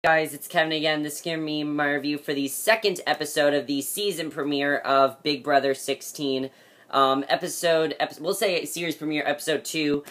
Guys, it's Kevin again. This is going to be my review for the second episode of the season premiere of Big Brother 16. We'll say series premiere, episode 2.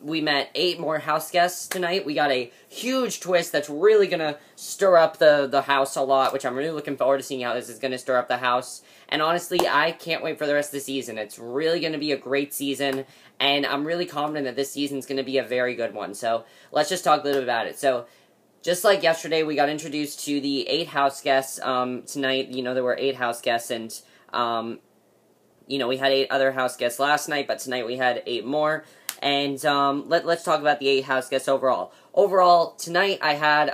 We met 8 more house guests tonight. We got a huge twist that's really going to stir up the house a lot, which I'm really looking forward to seeing how this is going to stir up the house. And honestly, I can't wait for the rest of the season. It's really going to be a great season, and I'm really confident that this season's going to be a very good one. So, let's just talk a little bit about it. So, just like yesterday, we got introduced to the 8 house guests. Tonight, there were 8 house guests, and, we had 8 other house guests last night, but tonight we had 8 more. And, let's talk about the 8 house guests overall. Overall, tonight I had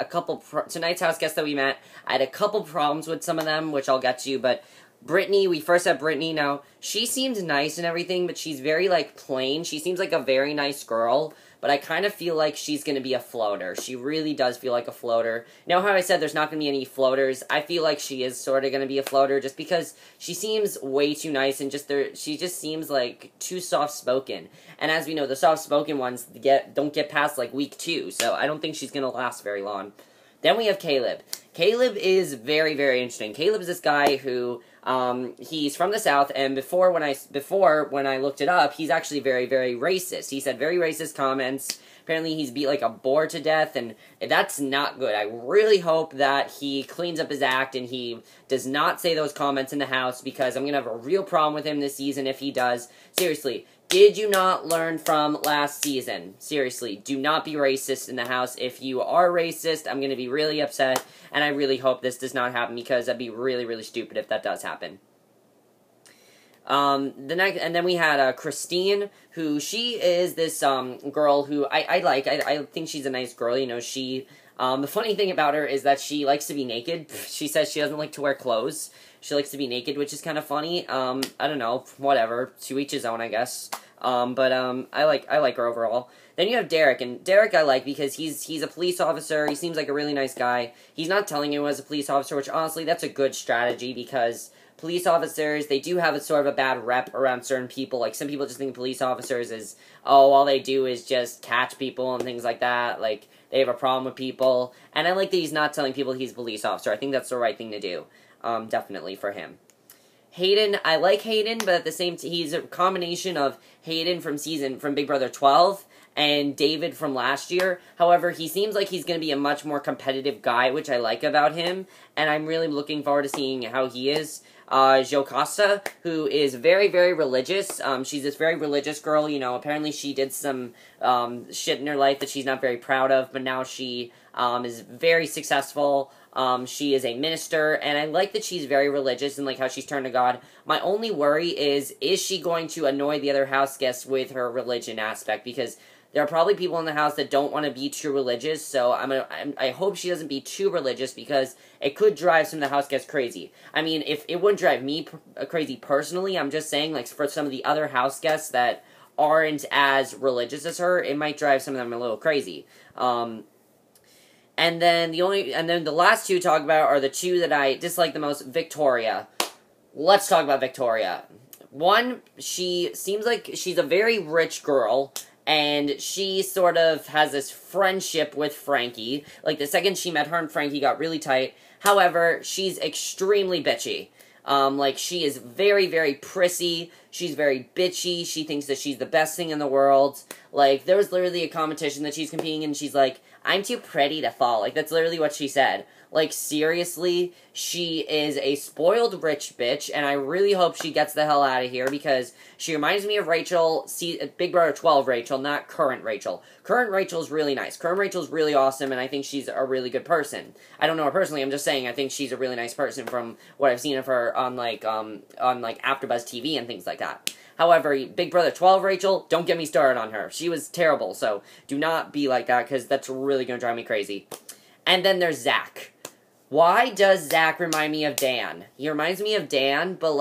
tonight's house guests that we met, I had a couple problems with some of them, which I'll get to, but Brittany, we first had Brittany. Now, she seemed nice and everything, but she's very, plain. She seems like a very nice girl, but I kind of feel like she's going to be a floater. She really does feel like a floater. Now, how I said there's not going to be any floaters, I feel like she is sort of going to be a floater just because she seems way too nice and she just seems, too soft-spoken. And as we know, the soft-spoken ones don't get past, week 2, so I don't think she's going to last very long. Then we have Caleb. Caleb is very, very interesting. Caleb is this guy who, he's from the South, and before when I looked it up, he's actually very, very racist. He said very racist comments. Apparently he's beat, a boar to death, and that's not good. I really hope that he cleans up his act and he does not say those comments in the house, because I'm going to have a real problem with him this season if he does. Seriously. Did you not learn from last season? Seriously, do not be racist in the house. If you are racist, I'm going to be really upset, and I really hope this does not happen, because that'd be really, really stupid if that does happen. And then we had Christine, who she is this girl who I like. I think she's a nice girl. She the funny thing about her is that she likes to be naked. She says she doesn't like to wear clothes. She likes to be naked, which is kind of funny. I don't know, whatever. To each his own, I guess. I like her overall. Then you have Derek, and Derek I like because he's a police officer. He seems like a really nice guy. He's not telling you as a police officer, which honestly, that's a good strategy, because police officers, they do have a sort of a bad rep around certain people. Some people just think police officers is, all they do is just catch people and things like that. They have a problem with people. And I like that he's not telling people he's a police officer. I think that's the right thing to do. Definitely for him. Hayden, I like Hayden, but at the same time, he's a combination of Hayden from Big Brother 12 and David from last year. However, he seems like he's going to be a much more competitive guy, which I like about him, and I'm really looking forward to seeing how he is. Jocasta, who is very, very religious. She's this very religious girl, apparently she did some, shit in her life that she's not very proud of, but now she, is very successful. She is a minister, and I like that she's very religious and how she's turned to God. My only worry is she going to annoy the other house guests with her religion aspect, because there are probably people in the house that don't want to be too religious, so I hope she doesn't be too religious, because it could drive some of the house guests crazy. I mean, if it wouldn't drive me crazy personally, I'm just saying, for some of the other house guests that aren't as religious as her, it might drive some of them a little crazy. And then the last two to talk about are the two that I dislike the most. Victoria. Let's talk about Victoria. One, she seems like she's a very rich girl, and she sort of has this friendship with Frankie. The second she met her and Frankie got really tight. However, she's extremely bitchy. She is very, very prissy. She's very bitchy. She thinks that she's the best thing in the world. There was literally a competition that she's competing in, and she's like, I'm too pretty to fall. That's literally what she said. Seriously, she is a spoiled rich bitch, and I really hope she gets the hell out of here, because she reminds me of Rachel, Big Brother 12 Rachel, not current Rachel. Current Rachel's really nice. Current Rachel's really awesome, and I think she's a really good person. I don't know her personally, I'm just saying I think she's a really nice person from what I've seen of her on, AfterBuzz TV and things like that. However, Big Brother 12 Rachel, don't get me started on her. She was terrible, so do not be like that, because that's really going to drive me crazy. And then there's Zach. Why does Zach remind me of Dan? He reminds me of Dan, but,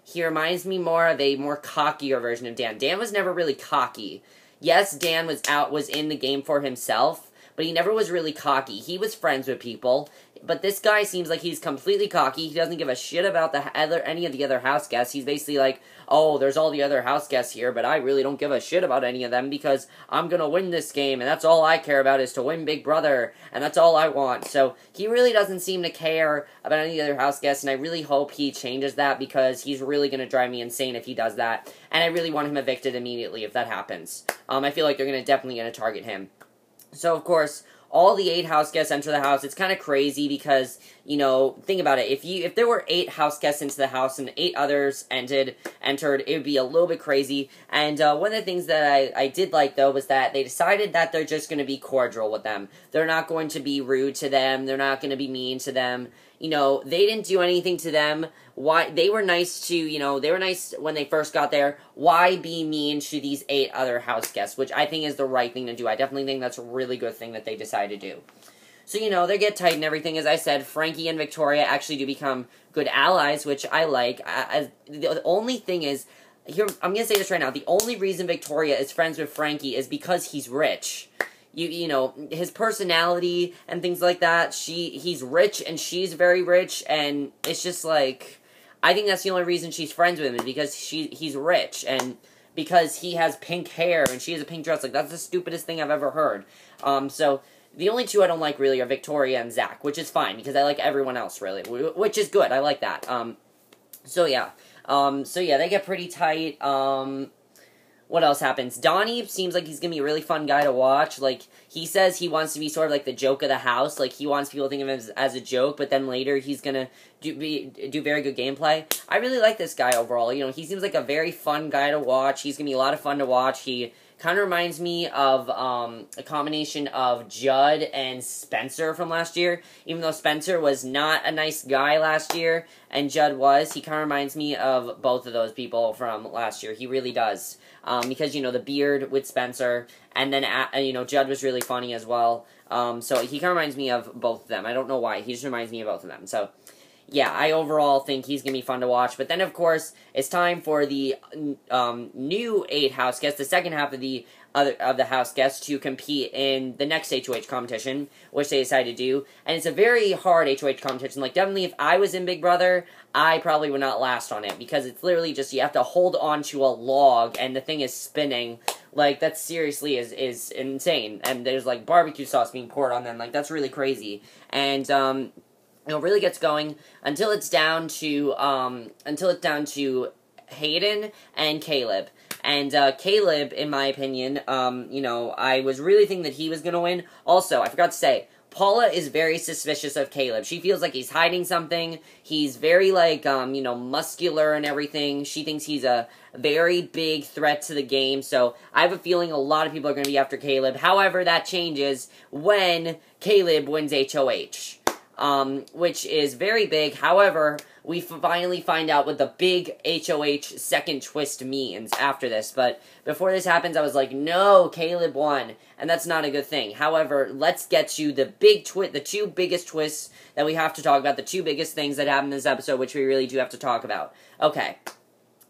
he reminds me more of a more cockier version of Dan. Dan was never really cocky. Yes, Dan was in the game for himself, but he never was really cocky. He was friends with people, but this guy seems like he's completely cocky. He doesn't give a shit about any of the other house guests. He's basically like, oh, there's all the other house guests here, but I really don't give a shit about any of them because I'm gonna win this game, and that's all I care about is to win Big Brother, and that's all I want. So he really doesn't seem to care about any of the other house guests, and I really hope he changes that because he's really gonna drive me insane if he does that, and I really want him evicted immediately if that happens. I feel like they're definitely gonna target him. So, of course, all the 8 house guests enter the house. It's kind of crazy because, think about it. If there were 8 house guests into the house and 8 others entered, it would be a little bit crazy. And one of the things that I did like, though, was that they decided that they're just going to be cordial with them. They're not going to be rude to them. They're not going to be mean to them. They didn't do anything to them. Why they were nice to, they were nice when they first got there. Why be mean to these 8 other house guests, which I think is the right thing to do. I definitely think that's a really good thing that they decided to do. So, they get tight and everything. As I said, Frankie and Victoria actually do become good allies, which I like. The only thing is, here, I'm going to say this right now, the only reason Victoria is friends with Frankie is because he's rich. His personality and things like that, he's rich and she's very rich, and it's just like, I think that's the only reason she's friends with him, is because he's rich, and because he has pink hair and she has a pink dress. Like, that's the stupidest thing I've ever heard. So, the only 2 I don't like really are Victoria and Zach, which is fine, because I like everyone else, really, which is good. I like that. So yeah, they get pretty tight. What else happens? Donnie seems like he's gonna be a really fun guy to watch. Like, he says he wants to be sort of like the joke of the house. Like, he wants people to think of him as a joke, but then later he's gonna do very good gameplay. I really like this guy overall. He seems like a very fun guy to watch. He's gonna be a lot of fun to watch. He kind of reminds me of a combination of Judd and Spencer from last year. Even though Spencer was not a nice guy last year, and Judd was, he kind of reminds me of both of those people from last year. He really does. Because, the beard with Spencer, and then, Judd was really funny as well. So he kind of reminds me of both of them. I don't know why. He just reminds me of both of them. So, yeah, I overall think he's going to be fun to watch. But then, of course, it's time for the new 8 house guests, the second half of the house guests, to compete in the next HOH competition, which they decided to do. And it's a very hard HOH competition. Like, definitely, if I was in Big Brother, I probably would not last on it, because it's literally just, you have to hold on to a log, and the thing is spinning. Like, that seriously is insane. And there's, like, barbecue sauce being poured on them. Like, that's really crazy. And, it really gets going until it's down to Hayden and Caleb. And Caleb, in my opinion, I was really thinking that he was going to win. Also, I forgot to say, Paula is very suspicious of Caleb. She feels like he's hiding something. He's very, muscular and everything. She thinks he's a very big threat to the game. So I have a feeling a lot of people are going to be after Caleb. However, that changes when Caleb wins HOH. Which is very big. However, we finally find out what the big HOH second twist means after this. But before this happens, I was like, no, Caleb won. And that's not a good thing. However, let's get to the the 2 biggest twists that we have to talk about. The 2 biggest things that happened in this episode, which we really do have to talk about. Okay.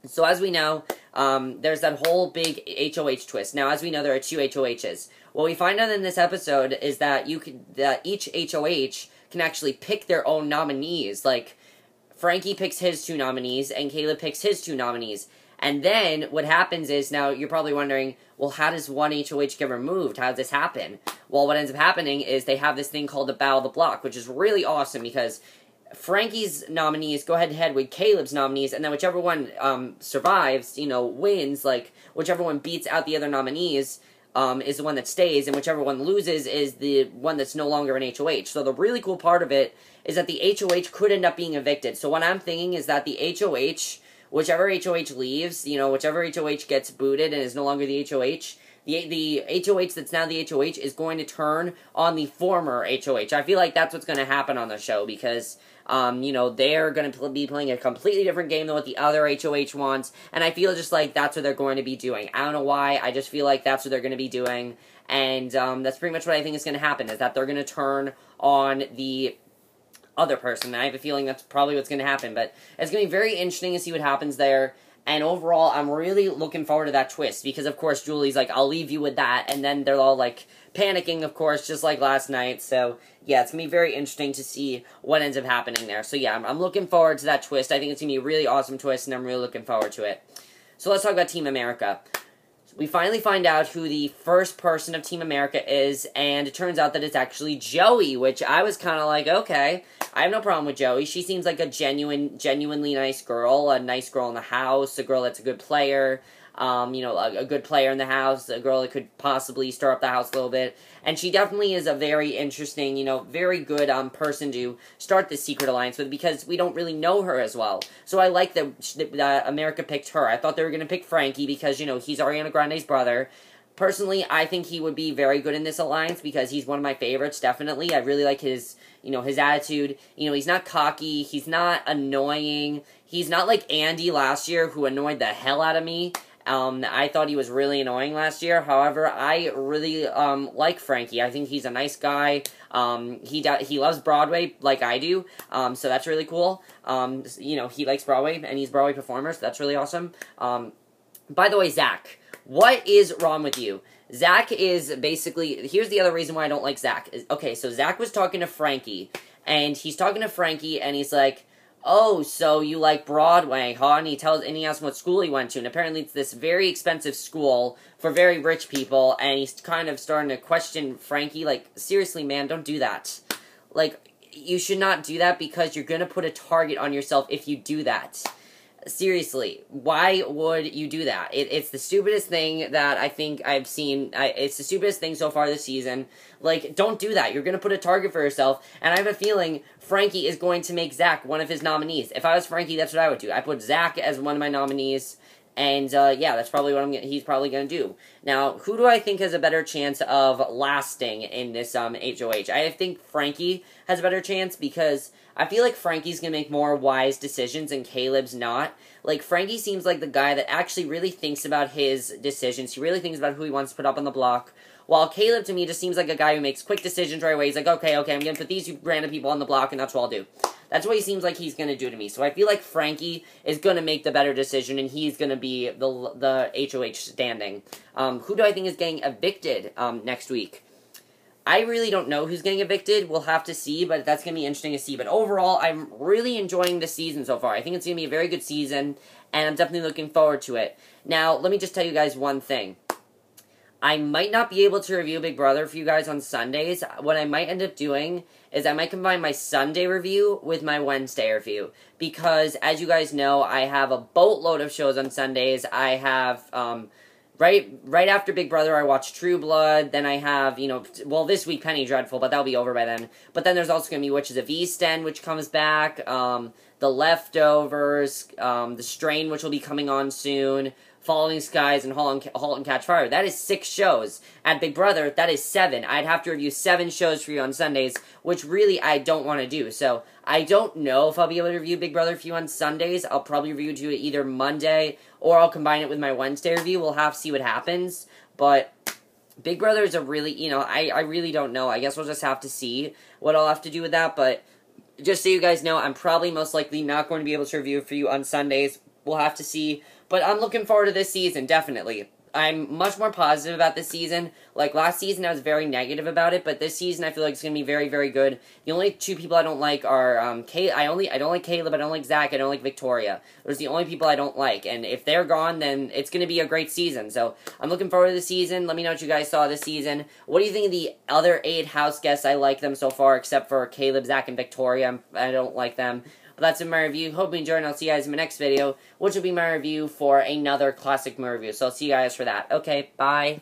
So as we know, there's that whole big HOH twist. Now, as we know, there are 2 HOHs. What we find out in this episode is that each HOH can actually pick their own nominees. Like, Frankie picks his 2 nominees, and Caleb picks his 2 nominees. And then, what happens is, now, you're probably wondering, well, how does one HOH get removed? How does this happen? Well, what ends up happening is they have this thing called the Battle of the Block, which is really awesome, because Frankie's nominees go head-to-head with Caleb's nominees, and then whichever one survives, wins, like, whichever one beats out the other nominees, is the one that stays, and whichever one loses is the one that's no longer an HOH. So the really cool part of it is that the HOH could end up being evicted. So what I'm thinking is that the HOH, whichever HOH leaves, whichever HOH gets booted and is no longer the HOH, the HOH that's now the HOH is going to turn on the former HOH. I feel like that's what's going to happen on the show, because they're going to be playing a completely different game than what the other HOH wants, and I feel just like that's what they're going to be doing. I don't know why, I just feel like that's what they're going to be doing, and that's pretty much what I think is going to happen, is that they're going to turn on the other person. I have a feeling that's probably what's going to happen, but it's going to be very interesting to see what happens there, And overall, I'm really looking forward to that twist, because of course Julie's like, I'll leave you with that, and then they're all like panicking, of course, just like last night. So yeah, it's gonna be very interesting to see what ends up happening there. So yeah, I'm looking forward to that twist. I think it's gonna be a really awesome twist, and I'm really looking forward to it. So let's talk about Team America. We finally find out who the first person of Team America is, and it turns out that it's actually Joey, which I was kind of like, okay, I have no problem with Joey. She seems like a genuinely nice girl, a nice girl in the house, a girl that's a good player, you know, a good player in the house, a girl that could possibly stir up the house a little bit. And she definitely is a very interesting, you know, very good person to start this secret alliance with, because we don't really know her as well. So I like that America picked her. I thought they were going to pick Frankie because, you know, he's Ariana Grande's brother. Personally, I think he would be very good in this alliance because he's one of my favorites, definitely. I really like his, you know, his attitude. You know, he's not cocky. He's not annoying. He's not like Andy last year, who annoyed the hell out of me. I thought he was really annoying last year. However, I really like Frankie. I think he's a nice guy. He loves Broadway like I do, so that's really cool. You know, he likes Broadway, and he's a Broadway performer, so that's really awesome. By the way, Zach, what is wrong with you? Zach is basically... Here's the other reason why I don't like Zach. Okay, so Zach was talking to Frankie, and he's talking to Frankie, and he's like, oh, so you like Broadway, huh? And he asks him what school he went to, and apparently it's this very expensive school for very rich people, and he's kind of starting to question Frankie, like, seriously, man, don't do that. Like, you should not do that because you're gonna put a target on yourself if you do that. Seriously, why would you do that? It's the stupidest thing that I think I've seen. It's the stupidest thing so far this season. Like, don't do that. You're going to put a target for yourself, and I have a feeling Frankie is going to make Zach one of his nominees. If I was Frankie, that's what I would do. I put Zach as one of my nominees, and yeah, that's probably what he's probably going to do. Now, who do I think has a better chance of lasting in this HOH? I think Frankie has a better chance because I feel like Frankie's going to make more wise decisions and Caleb's not. Like, Frankie seems like the guy that actually really thinks about his decisions. He really thinks about who he wants to put up on the block. While Caleb, to me, just seems like a guy who makes quick decisions right away. He's like, okay, I'm going to put these random people on the block, and that's what I'll do. That's what he seems like he's going to do to me. So I feel like Frankie is going to make the better decision, and he's going to be the HOH standing. Who do I think is getting evicted next week? I really don't know who's getting evicted. We'll have to see, but that's going to be interesting to see. But overall, I'm really enjoying this season so far. I think it's going to be a very good season, and I'm definitely looking forward to it. Now, let me just tell you guys one thing. I might not be able to review Big Brother for you guys on Sundays. What I might end up doing is I might combine my Sunday review with my Wednesday review. Because, as you guys know, I have a boatload of shows on Sundays. I have, right after Big Brother, I watch True Blood. Then I have, you know, well, this week, Penny Dreadful, but that'll be over by then. But then there's also going to be Witches of East End, which comes back. The Leftovers, The Strain, which will be coming on soon. Falling Skies, and Halt and Catch Fire. That is 6 shows. At Big Brother, that is 7. I'd have to review 7 shows for you on Sundays, which really I don't want to do. So, I don't know if I'll be able to review Big Brother for you on Sundays. I'll probably review it either Monday, or I'll combine it with my Wednesday review. We'll have to see what happens. But Big Brother is a really, you know, I really don't know. I guess we'll just have to see what I'll have to do with that. But just so you guys know, I'm probably most likely not going to be able to review it for you on Sundays. We'll have to see. But I'm looking forward to this season, definitely. I'm much more positive about this season. Like, last season, I was very negative about it, but this season, I feel like it's going to be very, very good. The only 2 people I don't like are, I don't like Caleb, I don't like Zach, I don't like Victoria. Those are the only people I don't like, and if they're gone, then it's going to be a great season. So, I'm looking forward to the season. Let me know what you guys saw this season. What do you think of the other 8 house guests? I like them so far, except for Caleb, Zach, and Victoria. I don't like them. But that's been my review. Hope you enjoyed, and I'll see you guys in my next video, which will be my review for another classic movie review. So I'll see you guys for that. Okay, bye.